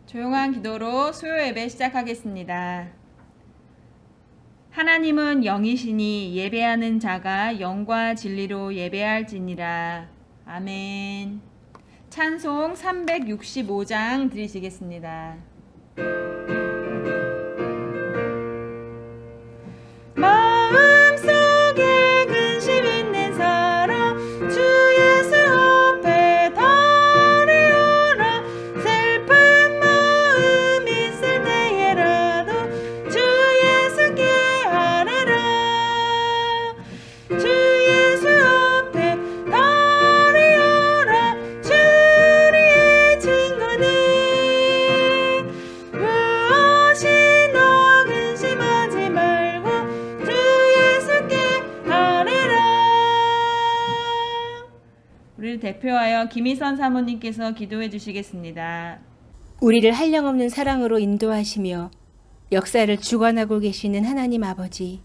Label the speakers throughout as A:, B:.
A: 조용한 기도로 수요 예배 시작하겠습니다. 하나님은 영이시니 예배하는 자가 영과 진리로 예배할지니라. 아멘. 찬송 365장 드리시겠습니다. 마음속에 근심 있는 사람 주 예수 앞에 달려라. 슬픈 마음 있을 때에라도 주 예수께 아뢰라. 주 예수 앞에 달려라. 주의 친구니 무엇이나 근심하지 말고 주 예수께 아뢰라. 우리를 대표하여 김희선 사모님께서 기도해 주시겠습니다.
B: 우리를 한량없는 사랑으로 인도하시며 역사를 주관하고 계시는 하나님 아버지,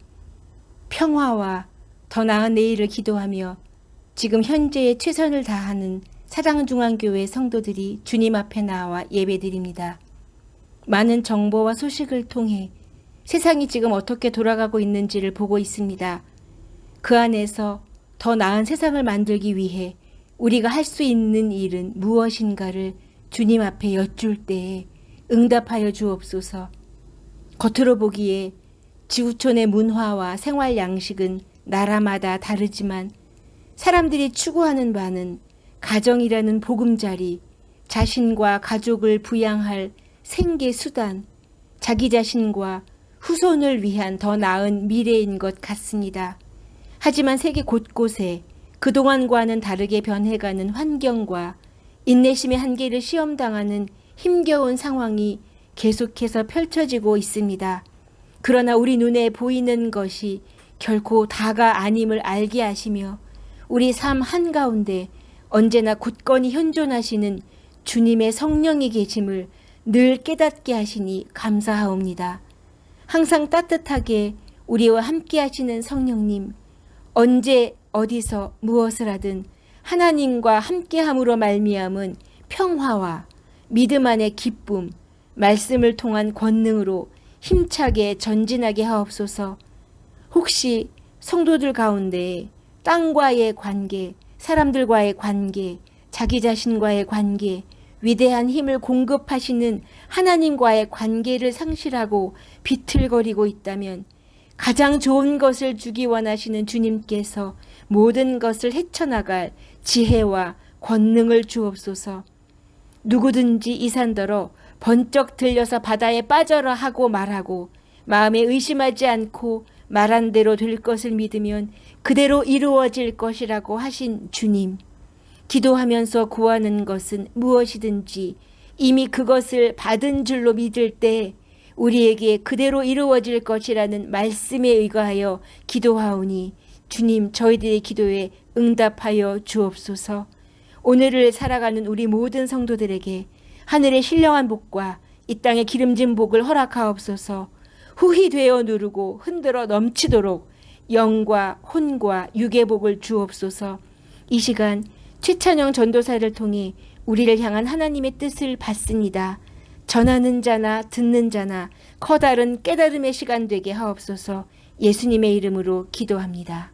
B: 평화와 더 나은 내일을 기도하며 지금 현재의 최선을 다하는 사랑중앙교회 성도들이 주님 앞에 나와 예배드립니다. 많은 정보와 소식을 통해 세상이 지금 어떻게 돌아가고 있는지를 보고 있습니다. 그 안에서 더 나은 세상을 만들기 위해 우리가 할 수 있는 일은 무엇인가를 주님 앞에 여쭐 때에 응답하여 주옵소서. 겉으로 보기에 지구촌의 문화와 생활 양식은 나라마다 다르지만 사람들이 추구하는 바는 가정이라는 보금자리, 자신과 가족을 부양할 생계 수단, 자기 자신과 후손을 위한 더 나은 미래인 것 같습니다. 하지만 세계 곳곳에 그동안과는 다르게 변해가는 환경과 인내심의 한계를 시험당하는 힘겨운 상황이 계속해서 펼쳐지고 있습니다. 그러나 우리 눈에 보이는 것이 결코 다가 아님을 알게 하시며 우리 삶 한가운데 언제나 굳건히 현존하시는 주님의 성령이 계심을 늘 깨닫게 하시니 감사하옵니다. 항상 따뜻하게 우리와 함께 하시는 성령님, 언제 어디서 무엇을 하든 하나님과 함께함으로 말미암은 평화와 믿음 안의 기쁨, 말씀을 통한 권능으로 힘차게 전진하게 하옵소서. 혹시 성도들 가운데 땅과의 관계, 사람들과의 관계, 자기 자신과의 관계, 위대한 힘을 공급하시는 하나님과의 관계를 상실하고 비틀거리고 있다면 가장 좋은 것을 주기 원하시는 주님께서 모든 것을 헤쳐나갈 지혜와 권능을 주옵소서. 누구든지 이산더러 번쩍 들려서 바다에 빠져라 하고 말하고 마음에 의심하지 않고 말한 대로 될 것을 믿으면 그대로 이루어질 것이라고 하신 주님. 기도하면서 구하는 것은 무엇이든지 이미 그것을 받은 줄로 믿을 때 우리에게 그대로 이루어질 것이라는 말씀에 의거하여 기도하오니 주님, 저희들의 기도에 응답하여 주옵소서. 오늘을 살아가는 우리 모든 성도들에게 하늘의 신령한 복과 이 땅의 기름진 복을 허락하옵소서. 후히 되어 누르고 흔들어 넘치도록 영과 혼과 육의 복을 주옵소서. 이 시간 최찬영 전도사를 통해 우리를 향한 하나님의 뜻을 받습니다. 전하는 자나 듣는 자나 커다른 깨달음의 시간 되게 하옵소서. 예수님의 이름으로 기도합니다.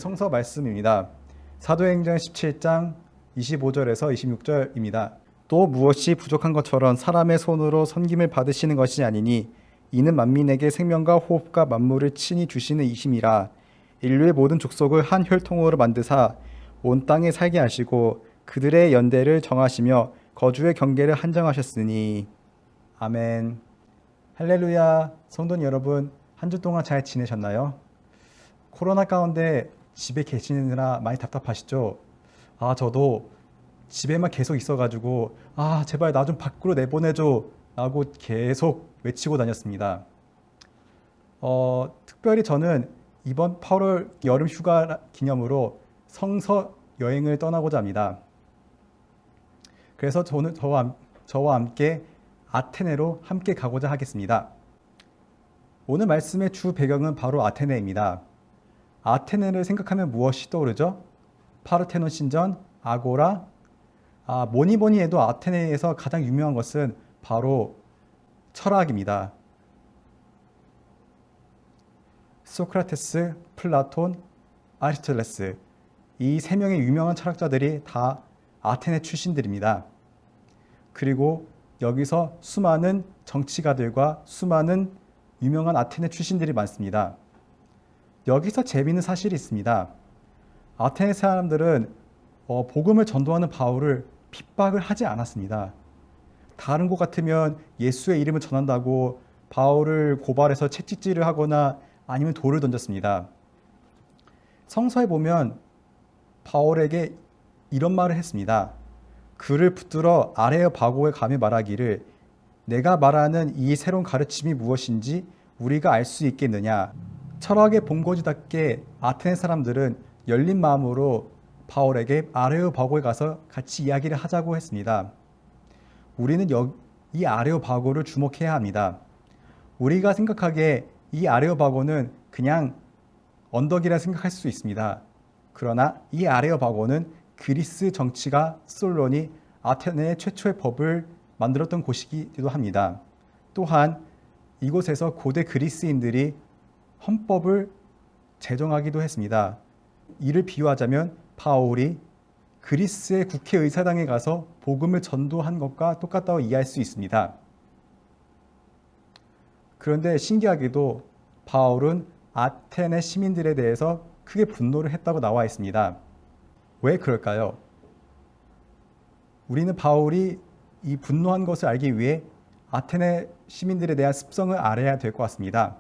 C: 오늘 성서 말씀입니다. 사도행전 17장 25절에서 26절입니다. 또 무엇이 부족한 것처럼 사람의 손으로 섬김을 받으시는 것이 아니니 이는 만민에게 생명과 호흡과 만물을 친히 주시는 이심이라. 인류의 모든 족속을 한 혈통으로 만드사 온 땅에 살게 하시고 그들의 연대를 정하시며 거주의 경계를 한정하셨으니. 아멘. 할렐루야. 성도님 여러분, 한 주 동안 잘 지내셨나요? 코로나 가운데 집에 계시느라 많이 답답하시죠? 저도 집에만 계속 있어가지고 제발 나 좀 밖으로 내보내줘 라고 계속 외치고 다녔습니다. 특별히 저는 이번 8월 여름 휴가 기념으로 성서 여행을 떠나고자 합니다. 그래서 저는 저와 함께 아테네로 함께 가고자 하겠습니다. 오늘 말씀의 주 배경은 바로 아테네입니다. 아테네를 생각하면 무엇이 떠오르죠? 파르테논 신전, 아고라. 뭐니 해도 아테네에서 가장 유명한 것은 바로 철학입니다. 소크라테스, 플라톤, 아리스토텔레스, 이 세 명의 유명한 철학자들이 다 아테네 출신들입니다. 그리고 여기서 수많은 정치가들과 수많은 유명한 아테네 출신들이 많습니다. 여기서 재미있는 사실이 있습니다. 아테네 사람들은 복음을 전도하는 바울을 핍박을 하지 않았습니다. 다른 곳 같으면 예수의 이름을 전한다고 바울을 고발해서 채찍질을 하거나 아니면 돌을 던졌습니다. 성서에 보면 바울에게 이런 말을 했습니다. 그를 붙들어 아레오파고에 가며 말하기를 내가 말하는 이 새로운 가르침이 무엇인지 우리가 알 수 있겠느냐. 철학의 본거지답게 아테네 사람들은 열린 마음으로 바울에게 아레오파고에 가서 같이 이야기를 하자고 했습니다. 우리는 이 아레오파고를 주목해야 합니다. 우리가 생각하기에 이 아레오파고는 그냥 언덕이라 생각할 수 있습니다. 그러나 이 아레오파고는 그리스 정치가 솔론이 아테네의 최초의 법을 만들었던 곳이기도 합니다. 또한 이곳에서 고대 그리스인들이 헌법을 제정하기도 했습니다. 이를 비유하자면 바울이 그리스의 국회의사당에 가서 복음을 전도한 것과 똑같다고 이해할 수 있습니다. 그런데 신기하게도 바울은 아테네 시민들에 대해서 크게 분노를 했다고 나와 있습니다. 왜 그럴까요? 우리는 바울이 이 분노한 것을 알기 위해 아테네 시민들에 대한 습성을 알아야 될 것 같습니다.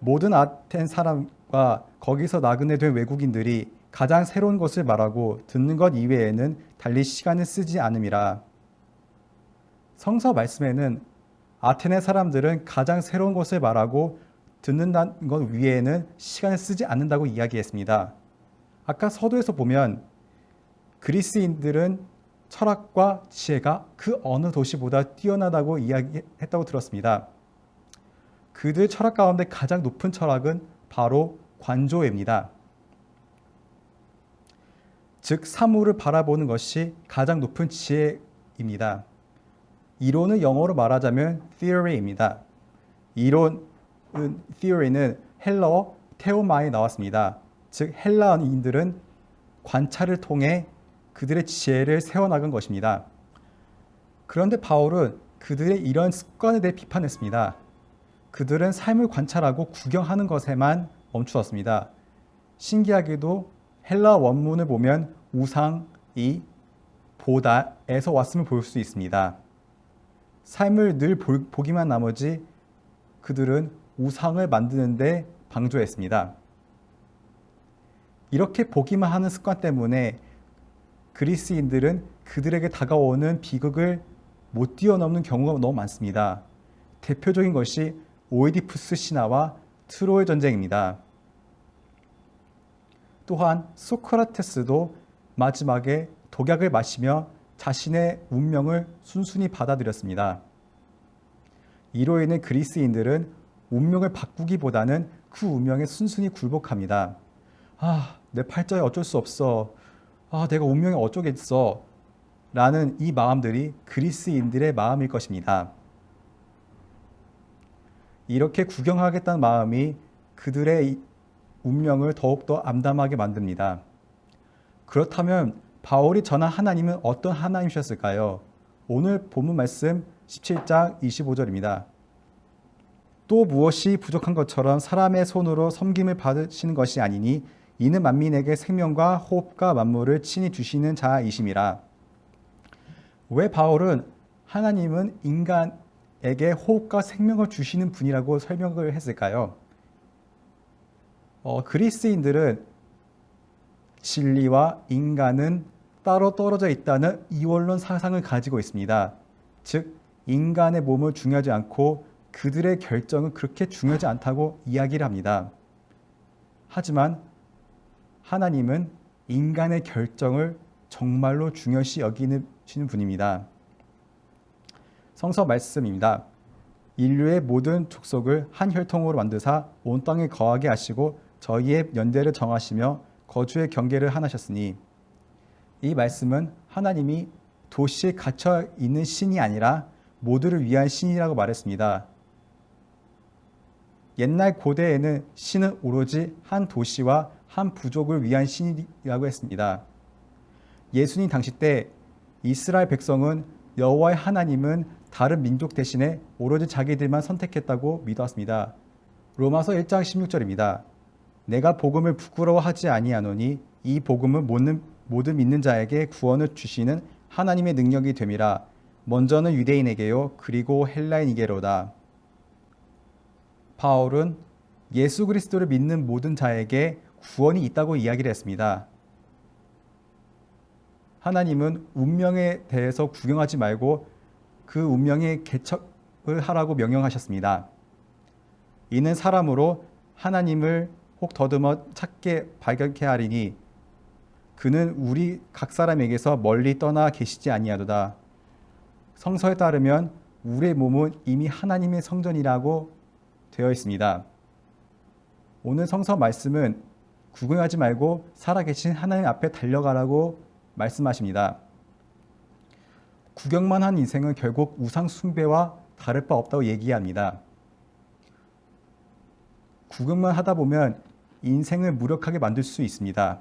C: 모든 아테네 사람과 거기서 나그네 된 외국인들이 가장 새로운 것을 말하고 듣는 것 이외에는 달리 시간을 쓰지 않음이라. 성서 말씀에는 아테네 사람들은 가장 새로운 것을 말하고 듣는다는 것 위에는 시간을 쓰지 않는다고 이야기했습니다. 아까 서두에서 보면 그리스인들은 철학과 지혜가 그 어느 도시보다 뛰어나다고 이야기했다고 들었습니다. 그들 철학 가운데 가장 높은 철학은 바로 관조입니다. 즉 사물을 바라보는 것이 가장 높은 지혜입니다. 이론은 영어로 말하자면 theory입니다. theory는 헬라어 테오마에 나왔습니다. 즉 헬라인들은 관찰을 통해 그들의 지혜를 세워나간 것입니다. 그런데 바울은 그들의 이런 습관에 대해 비판했습니다. 그들은 삶을 관찰하고 구경하는 것에만 멈추었습니다. 신기하게도 헬라 원문을 보면 우상이 보다에서 왔음을 볼 수 있습니다. 삶을 늘 보기만 나머지 그들은 우상을 만드는 데 방조했습니다. 이렇게 보기만 하는 습관 때문에 그리스인들은 그들에게 다가오는 비극을 못 뛰어넘는 경우가 너무 많습니다. 대표적인 것이 오이디푸스 신화와 트로이 전쟁입니다. 또한 소크라테스도 마지막에 독약을 마시며 자신의 운명을 순순히 받아들였습니다. 이로 인해 그리스인들은 운명을 바꾸기보다는 그 운명에 순순히 굴복합니다. 내 팔자에 어쩔 수 없어. 내가 운명에 어쩌겠어. 라는 이 마음들이 그리스인들의 마음일 것입니다. 이렇게 구경하겠다는 마음이 그들의 운명을 더욱더 암담하게 만듭니다. 그렇다면 바울이 전한 하나님은 어떤 하나님이셨을까요? 오늘 본문 말씀 17장 25절입니다. 또 무엇이 부족한 것처럼 사람의 손으로 섬김을 받으시는 것이 아니니 이는 만민에게 생명과 호흡과 만물을 친히 주시는 자이심이라. 왜 바울은 하나님은 인간에게 호흡과 생명을 주시는 분이라고 설명을 했을까요? 그리스인들은 진리와 인간은 따로 떨어져 있다는 이원론 사상을 가지고 있습니다. 즉, 인간의 몸을 중요하지 않고 그들의 결정은 그렇게 중요하지 않다고 이야기를 합니다. 하지만 하나님은 인간의 결정을 정말로 중요시 여기시는 분입니다. 성서 말씀입니다. 인류의 모든 족속을 한 혈통으로 만드사 온 땅에 거하게 하시고 저희의 연대를 정하시며 거주의 경계를 하나셨으니, 이 말씀은 하나님이 도시에 갇혀 있는 신이 아니라 모두를 위한 신이라고 말했습니다. 옛날 고대에는 신은 오로지 한 도시와 한 부족을 위한 신이라고 했습니다. 예수님 당시 때 이스라엘 백성은 여호와의 하나님은 다른 민족 대신에 오로지 자기들만 선택했다고 믿었습니다. 로마서 1장 16절입니다. 내가 복음을 부끄러워하지 아니하노니 이 복음은 모든 믿는 자에게 구원을 주시는 하나님의 능력이 됨이라. 먼저는 유대인에게요 그리고 헬라인에게로다. 바울은 예수 그리스도를 믿는 모든 자에게 구원이 있다고 이야기를 했습니다. 하나님은 운명에 대해서 구경하지 말고 그 운명에 개척을 하라고 명령하셨습니다. 이는 사람으로 하나님을 혹 더듬어 찾게 발견케 하리니 그는 우리 각 사람에게서 멀리 떠나 계시지 아니하도다. 성서에 따르면 우리의 몸은 이미 하나님의 성전이라고 되어 있습니다. 오늘 성서 말씀은 구경하지 말고 살아계신 하나님 앞에 달려가라고 말씀하십니다. 구경만 한 인생은 결국 우상 숭배와 다를 바 없다고 얘기합니다. 구경만 하다 보면 인생을 무력하게 만들 수 있습니다.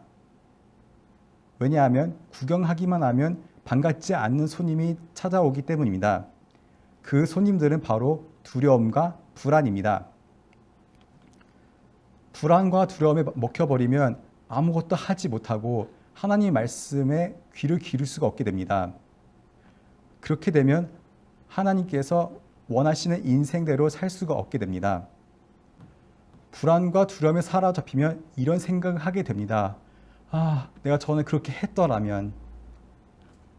C: 왜냐하면 구경하기만 하면 반갑지 않는 손님이 찾아오기 때문입니다. 그 손님들은 바로 두려움과 불안입니다. 불안과 두려움에 먹혀버리면 아무것도 하지 못하고 하나님의 말씀에 귀를 기울일 수가 없게 됩니다. 그렇게 되면 하나님께서 원하시는 인생대로 살 수가 없게 됩니다. 불안과 두려움에 사로잡히면 이런 생각을 하게 됩니다. 내가 전에 그렇게 했더라면.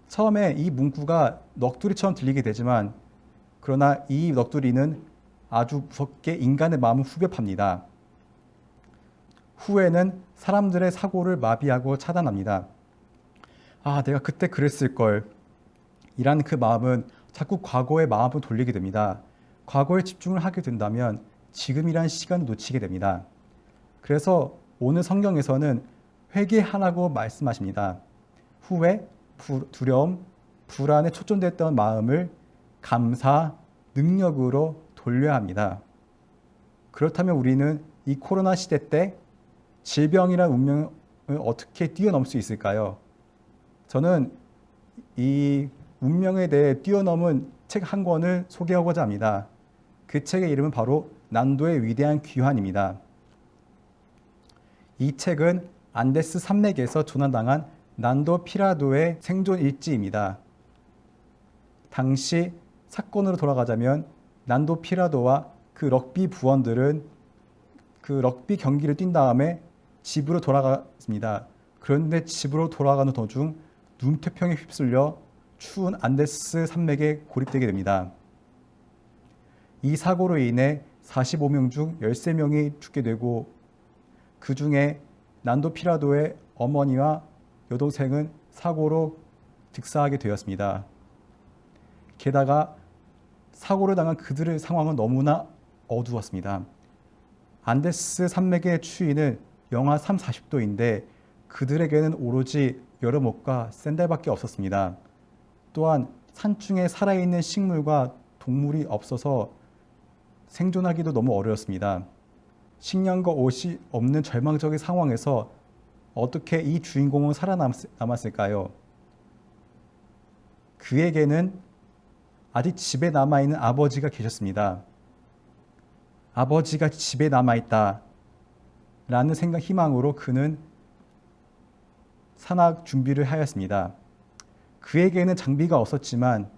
C: 처음에 이 문구가 넋두리처럼 들리게 되지만 그러나 이 넋두리는 아주 무섭게 인간의 마음을 후벼팝니다. 후회는 사람들의 사고를 마비하고 차단합니다. 내가 그때 그랬을걸. 이라는 그 마음은 자꾸 과거의 마음을 돌리게 됩니다. 과거에 집중을 하게 된다면 지금이란 시간을 놓치게 됩니다. 그래서 오늘 성경에서는 회개하라고 말씀하십니다. 후회, 두려움, 불안에 초점됐던 마음을 감사, 능력으로 돌려야 합니다. 그렇다면 우리는 이 코로나 시대 때 질병이란 운명을 어떻게 뛰어넘을 수 있을까요? 저는 이 운명에 대해 뛰어넘은 책 한 권을 소개하고자 합니다. 그 책의 이름은 바로 난도의 위대한 귀환입니다. 이 책은 안데스 산맥에서 조난당한 난도 피라도의 생존 일지입니다. 당시 사건으로 돌아가자면 난도 피라도와 그 럭비 부원들은 그 럭비 경기를 뛴 다음에 집으로 돌아갔습니다. 그런데 집으로 돌아가는 도중 눈태평에 휩쓸려 추운 안데스 산맥에 고립되게 됩니다. 이 사고로 인해 45명 중 13명이 죽게 되고 그 중에 난도 피라도의 어머니와 여동생은 사고로 즉사하게 되었습니다. 게다가 사고를 당한 그들의 상황은 너무나 어두웠습니다. 안데스 산맥의 추위는 영하 30~40도인데 그들에게는 오로지 여름옷과 샌들밖에 없었습니다. 또한 산중에 살아있는 식물과 동물이 없어서 생존하기도 너무 어려웠습니다. 식량과 옷이 없는 절망적인 상황에서 어떻게 이 주인공은 살아남았을까요? 그에게는 아직 집에 남아있는 아버지가 계셨습니다. 아버지가 집에 남아있다 라는 생각, 희망으로 그는 산악 준비를 하였습니다. 그에게는 장비가 없었지만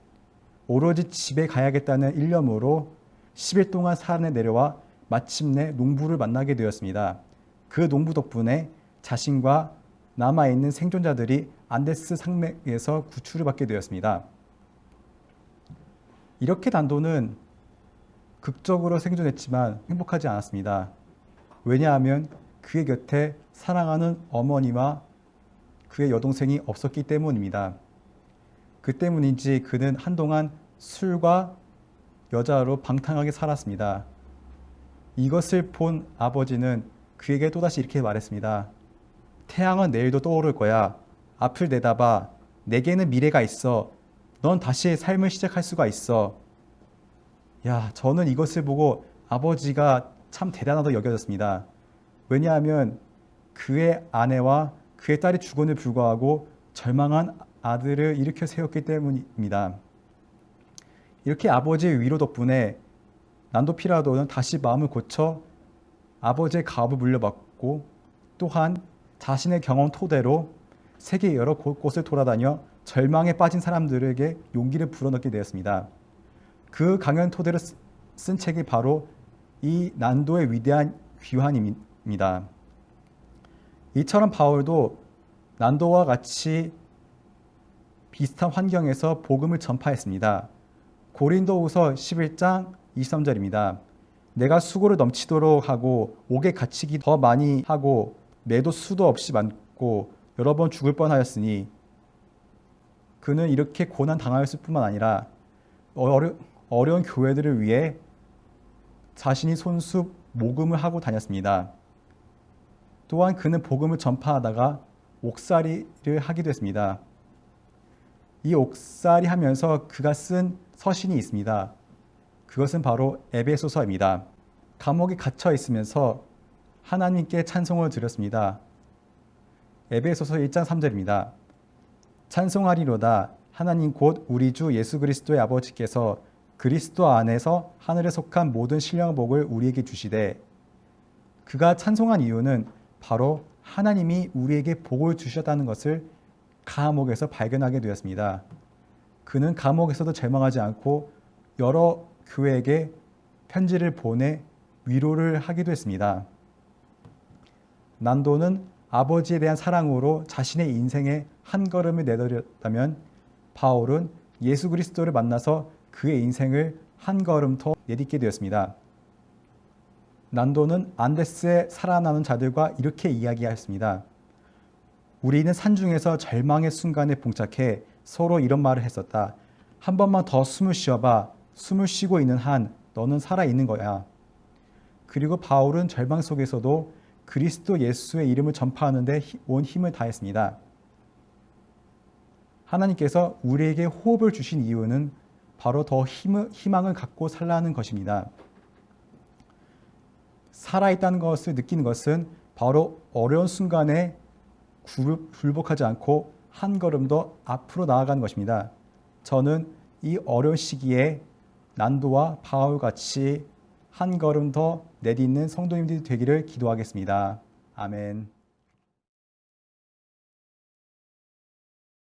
C: 오로지 집에 가야겠다는 일념으로 10일 동안 산에 내려와 마침내 농부를 만나게 되었습니다. 그 농부 덕분에 자신과 남아있는 생존자들이 안데스 산맥에서 구출을 받게 되었습니다. 이렇게 난도는 극적으로 생존했지만 행복하지 않았습니다. 왜냐하면 그의 곁에 사랑하는 어머니와 그의 여동생이 없었기 때문입니다. 그 때문인지 그는 한동안 술과 여자로 방탕하게 살았습니다. 이것을 본 아버지는 그에게 또다시 이렇게 말했습니다. 태양은 내일도 떠오를 거야. 앞을 내다봐. 내게는 미래가 있어. 넌 다시 삶을 시작할 수가 있어. 야, 저는 이것을 보고 아버지가 참 대단하다고 여겨졌습니다. 왜냐하면 그의 아내와 그의 딸이 죽음에 불구하고 절망한 아들을 일으켜 세웠기 때문입니다. 이렇게 아버지의 위로 덕분에 난도 피라도는 다시 마음을 고쳐 아버지의 가업을 물려받고 또한 자신의 경험 토대로 세계 여러 곳을 돌아다녀 절망에 빠진 사람들에게 용기를 불어넣게 되었습니다. 그 강연 토대로 쓴 책이 바로 이 난도의 위대한 귀환입니다. 이처럼 바울도 난도와 같이 비슷한 환경에서 복음을 전파했습니다. 고린도후서 11장 23절입니다. 내가 수고를 넘치도록 하고 옥에 갇히기 더 많이 하고 매도 수도 없이 많고 여러 번 죽을 뻔하였으니 그는 이렇게 고난 당하였을 뿐만 아니라 어려운 교회들을 위해 자신이 손수 모금을 하고 다녔습니다. 또한 그는 복음을 전파하다가 옥살이를 하기도 했습니다. 이 옥살이 하면서 그가 쓴 서신이 있습니다. 그것은 바로 에베소서입니다. 감옥에 갇혀 있으면서 하나님께 찬송을 드렸습니다. 에베소서 1장 3절입니다. 찬송하리로다 하나님 곧 우리 주 예수 그리스도의 아버지께서 그리스도 안에서 하늘에 속한 모든 신령한 복을 우리에게 주시되 그가 찬송한 이유는 바로 하나님이 우리에게 복을 주셨다는 것을 감옥에서 발견하게 되었습니다. 그는 감옥에서도 절망하지 않고 여러 교회에게 편지를 보내 위로를 하기도 했습니다. 난도는 아버지에 대한 사랑으로 자신의 인생에 한 걸음을 내디뎠다면 바울은 예수 그리스도를 만나서 그의 인생을 한 걸음 더 내딛게 되었습니다. 난도는 안데스에 살아남은 자들과 이렇게 이야기하였습니다. 우리는 산중에서 절망의 순간에 봉착해 서로 이런 말을 했었다. 한 번만 더 숨을 쉬어봐. 숨을 쉬고 있는 한 너는 살아있는 거야. 그리고 바울은 절망 속에서도 그리스도 예수의 이름을 전파하는 데 온 힘을 다했습니다. 하나님께서 우리에게 호흡을 주신 이유는 바로 더 희망을 갖고 살라는 것입니다. 살아있다는 것을 느끼는 것은 바로 어려운 순간에 굴복하지 않고 한 걸음 더 앞으로 나아가는 것입니다. 저는 이 어려운 시기에 난도와 바울같이 한 걸음 더 내딛는 성도님들이 되기를 기도하겠습니다. 아멘.